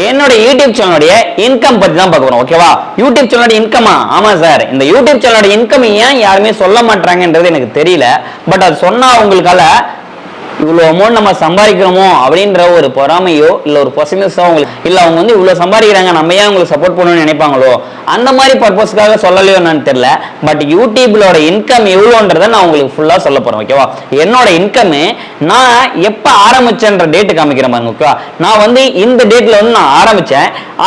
என்னோட யூடியூப் சேனலுடைய இன்கம் பத்தி தான் பார்க்க போறோம். ஓகேவா? யூடியூப் சேனலோட இன்கமா? ஆமா சார், இந்த யூடியூப் சேனலோட இன்கம் ஏன் யாருமே சொல்ல மாட்டாங்கன்றது எனக்கு தெரியல. பட் அது சொன்னா உங்களுக்கால இவ்வளவு அமௌண்ட் நம்ம சம்பாதிக்கிறோமோ அப்படின்ற ஒரு பொறாமையோ இல்ல ஒரு பொசினஸோ அவங்களுக்கு இல்ல, அவங்க வந்து இவ்வளவு சம்பாதிக்கிறாங்க நம்ம ஏன் உங்களுக்கு சப்போர்ட் பண்ணணும்னு நினைப்பாங்களோ அந்த மாதிரி பர்பஸ்க்காக சொல்லலையோ என்னன்னு தெரியல. பட் யூடியூப்லோட இன்கம் எவ்வளோன்றதை நான் உங்களுக்கு ஃபுல்லா சொல்ல போறேன். ஓகேவா? என்னோட இன்கம் நான் எப்ப ஆரம்பிச்சேன்ற டேட்டு காமிக்கிறேன் பாருங்க. ஓகேவா? நான் வந்து இந்த டேட்ல வந்து நான்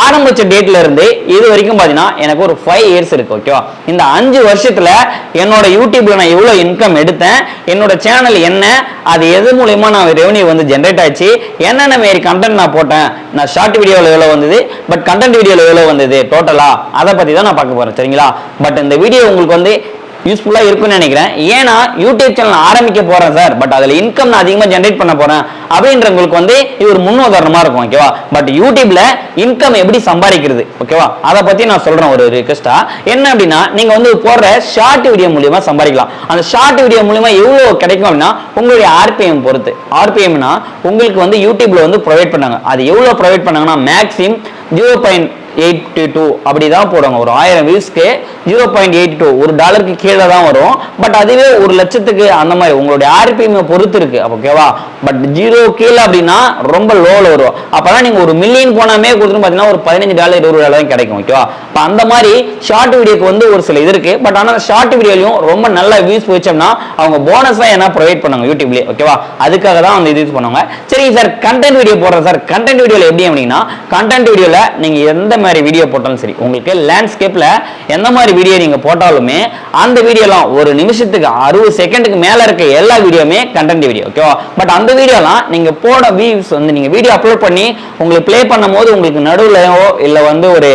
ஆரம்பிச்ச டேட்ல இருந்து இது வரைக்கும் பாத்தீங்கன்னா எனக்கு ஒரு 5 இயர்ஸ் இருக்கு. ஓகேவா? இந்த 5 வருஷத்துல என்னோட யூடியூப்ல நான் எவ்வளவு இன்கம் எடுத்தேன், என்னோட சேனல் என்ன, அது எது மூலமா நான் ரெவன்யூ வந்து ஜெனரேட் ஆச்சு, என்னென்ன மாதிரி கண்டென்ட் நான் போட்டேன், நான் ஷார்ட் வீடியோல எவ்வளவு வந்தது, பட் கண்டென்ட் வீடியோல எவ்வளவு வந்தது டோட்டலா, அதை பத்தி தான் நான் பார்க்க போறேன். சரிங்களா? பட் இந்த வீடியோ உங்களுக்கு வந்து யூஸ்ஃபுல்லா இருக்கும்னு நினைக்கிறேன். ஏன்னா யூடியூப் சேனல் ஆரம்பிக்க போறேன் சார், பட் அதுல இன்கம் நான் அதிகமா ஜெனரேட் பண்ண போறேன் அப்படின்றவங்களுக்கு வந்து இது ஒரு முன்னுதாரணமா இருக்கும். ஓகேவா? பட் யூடியூப்ல இன்கம் எப்படி சம்பாதிக்கிறது, ஓகேவா, அதை பத்தி நான் சொல்றேன் ஒரு ரிக்வெஸ்டா. என்ன அப்படின்னா, நீங்க வந்து போடுற ஷார்ட் வீடியோ மூலியமா சம்பாதிக்கலாம். அந்த ஷார்ட் வீடியோ மூலியமா எவ்வளவு கிடைக்கும் அப்படின்னா உங்களுடைய ஆர்பிஎம் பொறுத்து. ஆர்பிஎம்னா உங்களுக்கு வந்து யூடியூப்ல வந்து ப்ரொவைட் பண்ணாங்க. அது எவ்வளவு ப்ரொவைட் பண்ணாங்கன்னா மேக்ஸிமம் 0.82 அப்படிதான் போடுவாங்க. ஒரு 1000 வியூஸ்க்கு 0.82 $1 கீழே தான் வரும். பட் அதுவே 1,00,000க்கு அந்த மாதிரி உங்களுடைய ஆர்பிஎம் பொறுத்து இருக்கு. ஓகேவா? பட் 0 கீழே அப்படின்னா ரொம்ப லோல வரும். அப்பதான் நீங்க 1 மில்லியன் போனாமே கொடுத்துன்னு பாத்தீங்கன்னா ஒரு $15 $20 தான் கிடைக்கும். ஓகேவா? அந்த மாதிரி ஷார்ட் வீடியோக்கு வந்து ஒரு சில இது இருக்கு. பட் ஆனால் ஷார்ட் வீடியோலையும் ரொம்ப நல்ல வியூஸ் போயிச்சோம்னா அவங்க போனஸா என்ன ப்ரொவைட் பண்ணுவாங்க யூடியூப்லேயே. ஓகேவா? அதுக்காக தான் வந்து இது பண்ணுவாங்க. சரி சார், கண்டென்ட் வீடியோ போடுறேன் சார், கண்டென்ட் வீடியோல எப்படி அப்படின்னா, கண்டென்ட் வீடியோல நீங்க எந்த மாதிரி வீடியோ போட்டாலும் சரி, உங்களுக்கு லேண்ட்ஸ்கேப்ல எந்த மாதிரி வீடியோ நீங்க போட்டாலுமே அந்த வீடியோலாம் ஒரு நிமிஷத்துக்கு 60 செகண்டுக்கு மேல இருக்க எல்லா வீடியோமே கண்டென்ட் வீடியோ. ஓகேவா? பட் அந்த வீடியோலாம் நீங்க போட வியூஸ் வந்து நீங்க வீடியோ அப்லோட் பண்ணி உங்களுக்கு ப்ளே பண்ணும் போது உங்களுக்கு நடுவுலையோ இல்ல வந்து ஒரு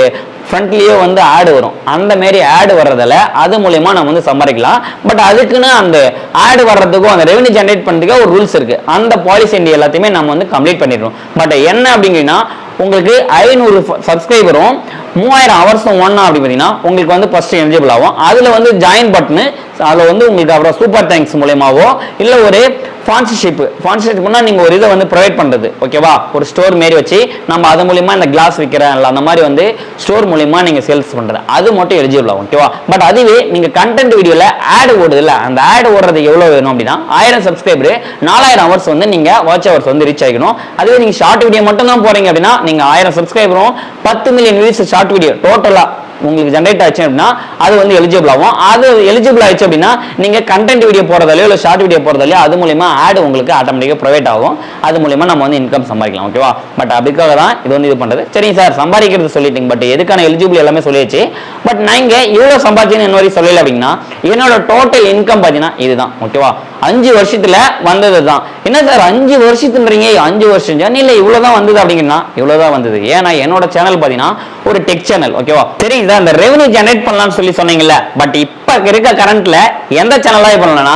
ஃப்ரண்ட்லயோ வந்து ஆடு வரும். அந்த மாதிரி ஆடு வர்றதால அது மூலமா நம்ம வந்து சம்பாதிக்கலாம். பட் அதுக்குன்னு அந்த ஆடு வர்றதுக்கும் அந்த ரெவன்யூ ஜெனரேட் பண்ணுறதுக்கு ஒரு ரூல்ஸ் இருக்கு. அந்த பாலிசி எல்லாத்தையுமே நம்ம வந்து கம்ப்ளீட் பண்ணிடுறோம். பட் என்ன அப்படிங்கன்னா, உங்களுக்கு 500 சப்ஸ்கிரைபரும் 3000 ஹவர்ஸும் ஒன்னா அப்படி பார்த்தீங்கன்னா உங்களுக்கு வந்து ஃபர்ஸ்ட் எலிஜிபிள் ஆகும். அதுல வந்து ஜாயின் பட்டனு அதுல வந்து உங்களுக்கு அப்புறம் சூப்பர் தேங்க்ஸ் மூலமாவோ இல்ல ஒரு ஸ்பான்சர்ஷிப்னா நீங்க ஒரு இதை வந்து ப்ரொவைட் பண்றது. ஓகேவா? ஒரு ஸ்டோர் மாரி வச்சு நம்ம அது மூலமா இந்த கிளாஸ் விற்கிறேன் அந்த மாதிரி வந்து ஸ்டோர் மூலமா நீங்க சேல்ஸ் பண்றது, அது மட்டும் எலிஜிபிள் ஆகும். ஓகேவா? பட் அதுவே நீங்க கண்டென்ட் வீடியோல ஆட் ஓடுது இல்ல, அந்த ஆட் ஓடுறது எவ்வளவு வேணும் அப்படின்னா 1000 சப்ஸ்கிரைபர் 4000 ஹவர்ஸ் வந்து நீங்க வாட்ச் ஹவர்ஸ் வந்து ரீச் ஆகிக்கணும். அதுவே நீங்க ஷார்ட் வீடியோ மட்டும் தான் போறீங்க அப்படின்னா நீங்க 1000 சப்ஸ்கிரைபரும் 10 மில்லியன் வியூஸ் ஷார்ட் வீடியோ டோட்டலா உங்களுக்கு ஜெனரேட் ஆச்சு அப்படின்னா அது வந்து எலிஜிபிள் ஆகும். அது எலிஜிபிள் ஆயிடுச்சு அப்படின்னா நீங்க கண்டென்ட் வீடியோ போறதாலயோ இல்ல ஷார்ட் வீடியோ போறதாலயோ அது மூலமா ஆட் உங்களுக்கு ஆட்டோமேட்டிக்கா ப்ரொவைட் ஆகும். அது மூலமா நம்ம வந்து இன்கம் சம்பாதிக்கலாம். ஓகேவா? பட் அதுக்காக தான் இது வந்து இது பண்றது. சரி சார், சம்பாதிக்கிறது சொல்லிட்டீங்க, பட் எதுக்கான எலிஜிபிள் எல்லாமே சொல்லியாச்சு. பட் நீங்க இவ்வளவு சம்பாதிச்சுன்னு என்ன வரைக்கும் சொல்லல அப்படின்னா என்னோட டோட்டல் இன்கம் பாத்தீங்கன்னா இதுதான். ஓகேவா? 5 வருஷத்துல வந்தது தான். என்ன சார் 5 வருஷத்துன்றீங்க, 5 வருஷம் இல்ல இவ்வளவுதான் வந்தது அப்படிங்கன்னா இவ்வளவுதான் வந்தது. ஏன்னா என்னோட சேனல் பாத்தீங்கன்னா ஒரு டெக் சேனல். ஓகேவா? சரிங்க சார், இந்த ரெவன்யூ ஜெனரேட் பண்ணலாம்னு சொல்லி சொன்னீங்கல்ல, பட் இப்ப இருக்க கரண்ட்ல எந்த சேனலா பண்ணலன்னா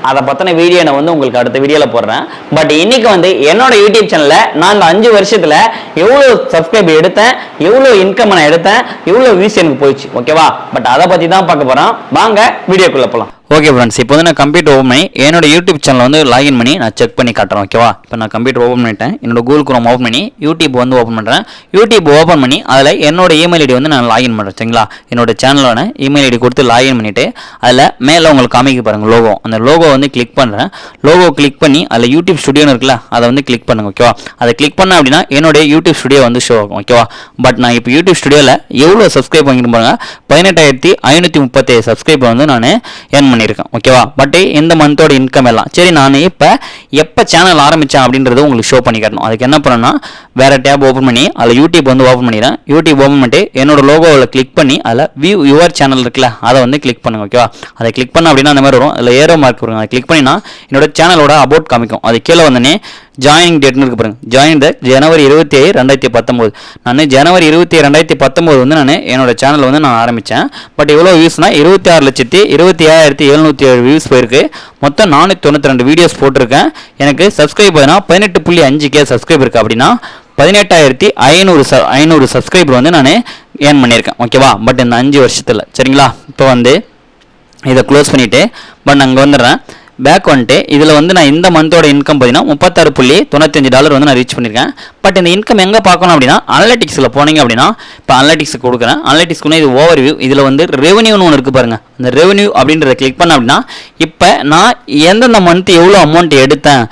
அதை பத்தின வீடியோ நான் வந்து உங்களுக்கு அடுத்த வீடியோல போடுறேன். பட் இன்னைக்கு வந்து என்னோட யூடியூப் சேனல்ல நான் இந்த 5 வருஷத்துல எவ்வளவு சப்ஸ்கிரைப் எடுத்தேன், எவ்வளவு இன்கம் நான் எடுத்தேன், எவ்வளவு வியூஸ் எனக்கு போயிடுச்சு. ஓகேவா? பட் அதை பத்தி தான் பார்க்க போறோம். வாங்க வீடியோக்குள்ள போலாம். ஓகே ஃப்ரெண்ட்ஸ், இப்போ வந்து நான் கம்ப்யூட்டர் ஓப்பன் பண்ணி என்னோட யூடியூப் சேனல் வந்து லாகின் பண்ணி நான் செக் பண்ணி காட்டுறேன். ஓகேவா? இப்போ நான் கம்ப்யூட்டர் ஓப்பன் பண்ணிட்டேன். என்னோட கூகுள் குரோம் ஓப்பன் பண்ணி யூடியூப் வந்து ஓப்பன் பண்ணுறேன். யூடியூப் ஓப்பன் பண்ணி அதில் என்னோட இமெயில் ஐடி வந்து நான் லாகின் பண்ணுறேன். சரிங்களா? என்னோட சேனலோட இமெயில் ஐடி கொடுத்து லாகின் பண்ணிவிட்டு அதில் மேலே உங்களுக்கு காமிக்க பாருங்கள் லோகோ. அந்த லோகோ வந்து கிளிக் பண்ணுறேன். லோகோ கிளிக் பண்ணி அதில் யூடியூப் ஸ்டுடியோன்னு இருக்குல்ல, அதை வந்து கிளிக் பண்ணுங்க. ஓகேவா? அதை கிளிக் பண்ண அப்படின்னா என்னுடைய யூடியூப் ஸ்டுடியோ வந்து ஷோ ஆகும். ஓகேவா? பட் நான் இப்போ யூடியூப் ஸ்டுடியோவில் எவ்வளோ சப்ஸ்கிரைப் பண்ணிட்டு பாருங்க, 18,537 சப்ஸ்கிரைபர் வந்து நான் ஏர்ன் பண்ணியிருக்கேன். ஓகேவா? பட் இந்த மந்தோட இன்கம் எல்லாம் சரி, நான் இப்போ எப்போ சேனல் ஆரம்பித்தேன் அப்படின்றது உங்களுக்கு ஷோ பண்ணி காட்டணும். அதுக்கு என்ன பண்ணணும்னா வேறு டேப் ஓப்பன் பண்ணி அதில் யூடியூப் வந்து ஓப்பன் பண்ணிடுறேன். யூடியூப் ஓப்பன் பண்ணிட்டு என்னோட லோகோவில் கிளிக் பண்ணி அதில் வியூ யுவர் சேனல் இருக்குல்ல, அதை வந்து கிளிக் பண்ணுங்க. ஓகேவா? அதை கிளிக் பண்ண அப்படின்னா அந்த மாதிரி வரும். அதில் ஏரோ மார்க் வரும். அதை கிளிக் பண்ணினா என்னோட சேனலோட அபவுட் காமிக்கும். அது கீழே வந்தோடனே ஜாயினிங் டேட்னு இருக்கு பாருங்க. ஜாயின் ஜனவரி 27, 2019. நான் ஜனவரி 27, 2019 வந்து நான் என்னோட சேனல் வந்து நான் ஆரம்பித்தேன். பட் எவ்வளோ வியூஸ்னா 26,27,707 வியூஸ் போயிருக்கு. மொத்தம் 492 வீடியோஸ் போட்டிருக்கேன். எனக்கு சப்ஸ்கிரைப் பார்த்தீங்கன்னா 18.5K சப்ஸ்கிரைப் இருக்குது. அப்படின்னா 18,500 சப்ஸ்கிரைபர் வந்து நான் ஏர்ன் பண்ணியிருக்கேன். ஓகேவா? பட் இந்த 5 வருஷத்தில். சரிங்களா? இப்போ வந்து இதை க்ளோஸ் பண்ணிவிட்டு பட் நான் அங்கே வந்துடுறேன். பேக் வந்துட்டு இதில் வந்து நான் இந்த மந்தோட இன்கம் பார்த்தீங்கன்னா $36.95 வந்து நான் ரீச் பண்ணியிருக்கேன். பட் இந்த இன்கம் எங்கே பார்க்கணும் அப்படின்னா அனலிட்டிக்ஸில் போனீங்க அப்படின்னா இப்போ அனலிட்டிக்ஸ் கொடுக்குறேன். அனலிட்டிக்ஸ்க்குன்னு இது ஓவர் வியூ. இதில் வந்து ரெவன்யூன்னு ஒன்று இருக்குது பாருங்கள். இந்த ரெவன்யூ அப்படின்றத கிளிக் பண்ண அப்படின்னா இப்போ நான் எந்தெந்த மந்த் எவ்வளோ அமௌண்ட் எடுத்தேன்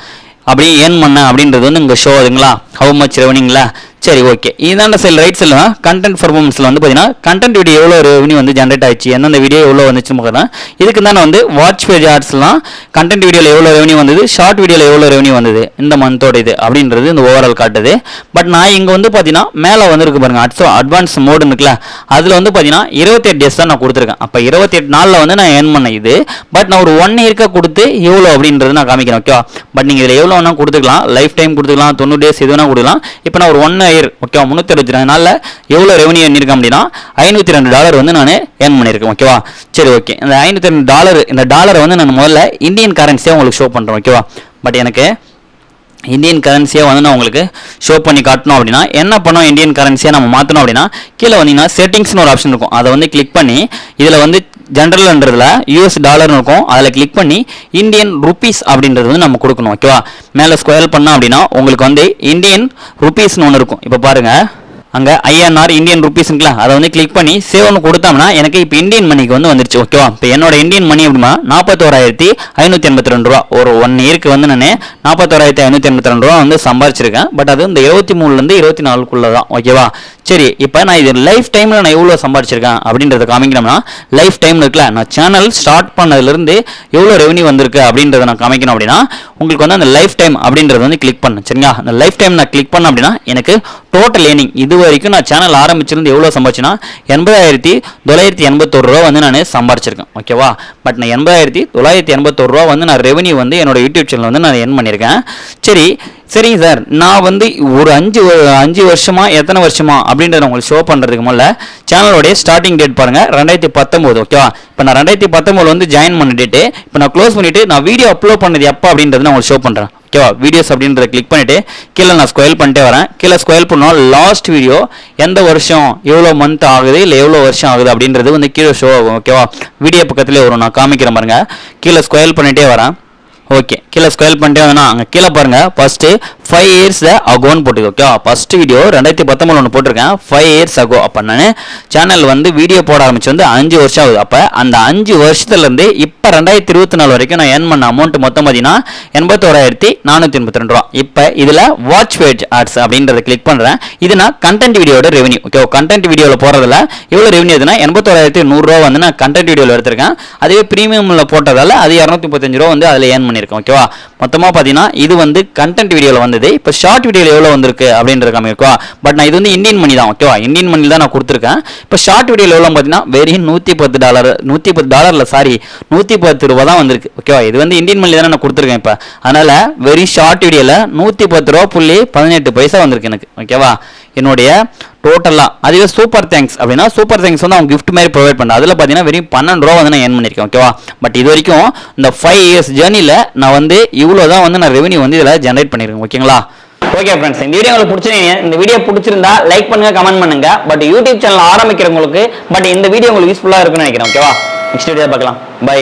அப்படி ஏர்ன் பண்ணேன் அப்படின்றது வந்து இங்கே ஷோ ஆகுதுங்களா, ஹவு மச் ரெவன்யூங்களா. சரி, ஓகே. இதாண்ட சைல் ரைட் சைடில் கண்டென்ட் பர்ஃபார்மன்ஸில் வந்து பார்த்தீங்கன்னா கண்டென்ட் வீடியோ எவ்வளோ ரெவன்யூ வந்து ஜென்ரேட் ஆயிடுச்சு, எந்தெந்த வீடியோ எவ்வளோ வந்துச்சுன்னு பார்க்குறேன். இதுக்கு தான் வந்து வாட்ச் பேஜ் ஆர்ட்ஸ்லாம் கண்டென்ட் வீடியோவில் எவ்வளோ ரெவன்யூ வந்தது, ஷார்ட் வீடியோவில் எவ்வளோ ரெவன்யூ வந்தது இந்த மந்தோட இது அப்படின்றது இந்த ஓவரால் காட்டுது. பட் நான் இங்கே வந்து பார்த்தீங்கன்னா மேலே வந்துருக்கு பாருங்க, அட்வான்ஸ் மோடு இருக்குல்ல, அதில் வந்து பார்த்தீங்கன்னா 28 டேஸ் தான் நான் கொடுத்துருக்கேன். அப்போ 28 நாளில் வந்து நான் ஏர்ன் பண்ண இது. பட் நான் ஒரு 1 இயர்க்காக கொடுத்து எவ்வளோ அப்படின்றது நான் காமிக்கிறேன். ஓகேவா. பட் நீங்கள் இதில் எவ்வளோ வேணால் கொடுத்துக்கலாம், லைஃப் டைம் கொடுத்துக்கலாம், 90 டேஸ் எது வேணால் கொடுக்கலாம். இப்போ நான் ஒரு 1 இயர் ஓகேவா 362 நாளில் எவ்வளோ ரெவன்யூ பண்ணியிருக்கேன் அப்படின்னா $502 வந்து நான் ஏர்ன் பண்ணியிருக்கேன். ஓகேவா. சரி, ஓகே. இந்த $502 இந்த டாலரை வந்து நான் முதல்ல இந்தியன் கரன்சியாக உங்களுக்கு ஷோ பண்ணுறேன். ஓகேவா. பட் எனக்கு இந்தியன் கரன்சியாக வந்து நான் உங்களுக்கு ஷோ பண்ணி காட்டணும் அப்படின்னா என்ன பண்ணோம், இந்தியன் கரன்சியாக நம்ம மாற்றணும் அப்படின்னா கீழே வந்தீங்கன்னா செட்டிங்ஸ்னு ஒரு ஆப்ஷன் இருக்கும். அதை வந்து கிளிக் பண்ணி இதில் வந்து ஜென்ரல்ன்றதுல US டாலர்னு இருக்கும், அதில் கிளிக் பண்ணி இந்தியன் ருபீஸ் அப்படின்றது வந்து நம்ம கொடுக்கணும். ஓகேவா. மேலே ஸ்கொயர் பண்ணோம் அப்படின்னா உங்களுக்கு வந்து இந்தியன் ருபீஸ்னு ஒன்று இருக்கும். இப்போ பாருங்கள், அங்கே INR இந்தியன் ருபீஸ்ங்களா, அதை வந்து கிளிக் பண்ணி சேவ்னு கொடுத்தோம்னா எனக்கு இப்போ இந்தியன் மணிக்கு வந்து வந்துருச்சு. ஓகேவா. இப்போ என்னோட இந்தியன் மணி அப்படின்னா $41,582 ஒரு 1 இயருக்கு வந்து நான் $41,582 வந்து சம்பாரிச்சிருக்கேன். பட் அது இந்த 23லேருந்து 24க்குள்ள தான். ஓகேவா. சரி, இப்போ நான் இது லைஃப் டைமில் நான் எவ்வளோ சம்பாரிச்சிருக்கேன் அப்படின்றத காமிக்கணும்னா லைஃப் டைம் இருக்குல்ல, நான் சேனல் ஸ்டார்ட் பண்ணதுலேருந்து எவ்வளோ ரெவன்யூ வந்திருக்கு அப்படின்றத நான் காமிக்கணும் அப்படின்னா உங்களுக்கு வந்து அந்த லைஃப் டைம் அப்படின்றத வந்து கிளிக் பண்ணு. சரிங்களா. அந்த லைஃப் டைம் நான் கிளிக் பண்ண அப்படின்னா எனக்கு டோட்டல் ஏர்னிங் இது வரைக்கும் நான் சேனல் ஆரம்பிச்சிருந்து எவ்வளோ சம்பாரிச்சுன்னா $80,981 வந்து நான் சம்பாரிச்சிருக்கேன். ஓகேவா. பட் நான் $80,981 வந்து நான் ரெவன்யூ வந்து என்னோட யூடியூப் சேனல் வந்து நான் ஏர்ன் பண்ணியிருக்கேன். சரிங்க சார், நான் வந்து ஒரு 5 வருஷமா எத்தனை வருஷமா அப்படின்றத உங்களுக்கு ஷோ பண்ணுறதுக்கு முதல்ல சேனலோடைய ஸ்டார்டிங் டேட் பாருங்கள் 2019. ஓகேவா. இப்போ நான் 2019 வந்து ஜாயின் பண்ண டேட்டு. இப்போ நான் க்ளோஸ் பண்ணிவிட்டு நான் வீடியோ அப்லோட் பண்ணது எப்போ அப்படின்றத நான் உங்களுக்கு ஷோ பண்ணுறேன். ஓகேவா. வீடியோஸ் அப்படின்றத கிளிக் பண்ணிவிட்டு கீழே நான் ஸ்கொயல் பண்ணிட்டே வரேன். கீழே ஸ்கொயல் பண்ணோம் லாஸ்ட் வீடியோ எந்த வருஷம் எவ்வளோ மந்த் ஆகுது இல்லை எவ்வளோ வருஷம் ஆகுது அப்படின்றது வந்து கீழே ஷோ ஆகும். ஓகேவா. வீடியோ பக்கத்துலேயே வரும், நான் காமிக்கிறேன் பாருங்கள். கீழே ஸ்கொயல் பண்ணிகிட்டே வரேன். ஓகே. கீழே ஸ்கொயல் பண்ணிட்டே வந்தேன்னா அங்கே கீழே பாருங்கள் ஃபஸ்ட்டு 5 years அகோன்னு போட்டுருக்கு. ஓகே. ஃபர்ஸ்ட் வீடியோ 2019 ஒன்று போட்டிருக்கேன், 5 years அகோ. அப்போ நான் சேனல் வந்து வீடியோ போட ஆரம்பிச்சு வந்து 5 வருஷம் ஆகுது. அப்போ அந்த 5 வருஷத்துலேருந்து இப்போ 2024 வரைக்கும் நான் ஏர்ன் பண்ண அமௌண்ட் மொத்தம் பார்த்தீங்கன்னா $81,482. இப்போ இதில் வாட்ச் பேஜ் ஆட்ஸ் அப்படின்றத கிளிக் பண்ணுறேன். இது நான் கண்டென்ட் வீடியோட ரெவன்யூ. ஓகே. கண்டென்ட் வீடியோவில் போகிறதுல எவ்வளோ ரெவன்யூ எதுனா $81,100 வந்து நான் கண்டென்ட் வீடியோவில் எடுத்திருக்கேன். அதுவே ப்ரீமியமில் போட்டதால் அது $235 வந்து அதில் ஏர்ன் பண்ணியிருக்கேன். ஓகேவா. மொத்தமாக பார்த்தீங்கன்னா இது வந்து கண்டென்ட் வீடியோவில் வந்து இப்போ ஷார்ட் வீடியோவில் எவ்வளோ வந்திருக்கு அப்படின்ற காமிக்கா. பட் நான் இது வந்து இந்தியன் மணி தான். ஓகேவா. இந்தியன் மணி தான் நான் கொடுத்துருக்கேன். இப்போ ஷார்ட் வீடியோவில் எவ்வளோ பார்த்தீங்கன்னா வெறும் $110 தான் வந்திருக்கு. ஓகேவா. இது வந்து இந்தியன் மணி தானே நான் கொடுத்துருக்கேன். இப்போ அதனால் வெறும் ஷார்ட் வீடியோவில் $110.18 வந்திருக்கு எனக்கு. ஓகேவா. என்னுடைய டோட்டலாக அதுவே சூப்பர் தேங்க்ஸ் அப்படின்னா சூப்பர் தேங்க்ஸ் வந்து அவங்க கிஃப்ட் மாதிரி ப்ரொவைட் பண்ணுறேன். அதில் பார்த்தீங்கன்னா வெறும் $12 வந்து நான் ஏர்ன் பண்ணியிருக்கேன். ஓகேவா. பட் இது வரைக்கும் இந்த 5 years ஜேர்னியில் நான் வந்து இவ்வளோ தான் வந்து நான் ரெவன்யூ வந்து இதில் ஜென்ரேட் பண்ணியிருக்கேன். ஓகேங்களா. ஓகே ஃப்ரெண்ட்ஸ், இந்த வீடியோ உங்களுக்கு பிடிச்சிருந்தீங்க, இந்த வீடியோ பிடிச்சிருந்தா லைக் பண்ணுங்க, கமெண்ட் பண்ணுங்க. பட் யூடியூப் சேனல் ஆரம்பிக்கிறவங்களுக்கு இந்த வீடியோ உங்களுக்கு யூஸ்ஃபுல்லாக இருக்குன்னு நினைக்கிறேன். ஓகேவா. நெக்ஸ்ட் வீடியோ பார்க்கலாம். பை.